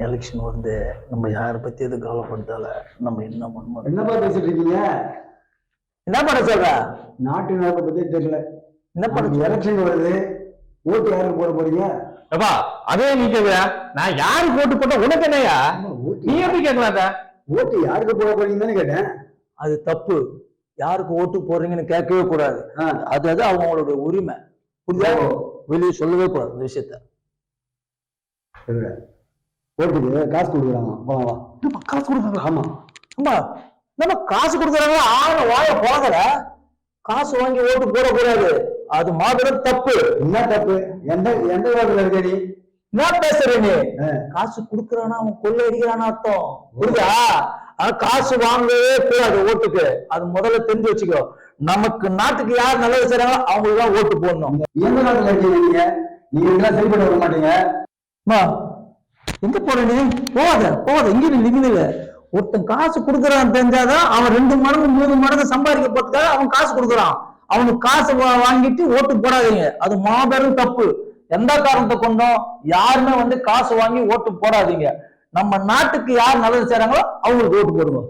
Election வந்து நம்ம யாரை பத்தி எதுவும் கவலைப்படுத்தால நம்ம என்ன பண்ணணும். என்னப்பா பேசிட்டு இருக்கீங்க? என்ன பண்ண சொல்ற? நாட்டு நடப்பை பத்தி தெரியல. என்ன பண்ண? எலெக்ஷன் வருது, ஓட்டு யாருக்கு போட போறீங்க? அப்பா அதே நீ கேக்குற, நான் யாருக்கு ஓட்டு போட்ட உனக்கு என்னையா? நீ எப்படி கேட்கலாத? ஓட்டு யாருக்கு போட போறீங்கன்னு கேட்டேன். அது தப்பு. யாருக்கு ஓட்டு போடுறீங்கன்னு கேட்கவே கூடாது. அது அவங்களுடைய உரிமை. வெளியே சொல்லவே கூடாது இந்த விஷயத்த. ஓட்டுக்கு காசு கொடுக்குறாங்க. காசு கொடுக்குறாங்க? ஆமா ஆமா, நம்ம காசு கொடுக்குறாங்க. ஆள வாய போகல. காசு வாங்கி ஓட்டு போடக்கூடாது. அது மாபெரும் தப்பு. என்ன தப்பு? எந்த எந்த வாக்குல இருக்க நீ? என்ன பேசுற நீ? காசு கொடுக்குறானா அவன் கொள்ளை அடிக்கிறான்னு அர்த்தம். புரியுதா? காசு வாங்கவே கூடாது ஓட்டுக்கு. அது முதல்ல தெரிஞ்சு வச்சுக்கோ. நமக்கு நாட்டுக்கு யார் நல்லது செய்றாங்களோ அவங்களுக்கு தான் ஓட்டு போடணும். எந்த நாட்டுல இருக்கீங்க நீங்க? நீங்க இதெல்லாம் சரிப்பட்டு வர மாட்டீங்க. எங்க போற நீ? போகாத இங்க நிக்கல. ஒருத்தன் காசு கொடுக்குறான்னு தெரிஞ்சாதான் அவன் 2 மடங்கு 3 மடங்கு சம்பாதிக்க போறதுக்காக அவன் காசு கொடுக்குறான். அவனுக்கு காசு வாங்கிட்டு ஓட்டு போடாதீங்க. அது மாபெரும் தப்பு. எந்த காரணத்தை கொண்டும் யாருமே வந்து காசு வாங்கி ஓட்டு போடாதீங்க. நம்ம நாட்டுக்கு யார் நல்லது செய்றாங்களோ அவங்களுக்கு ஓட்டு போடுவோம்.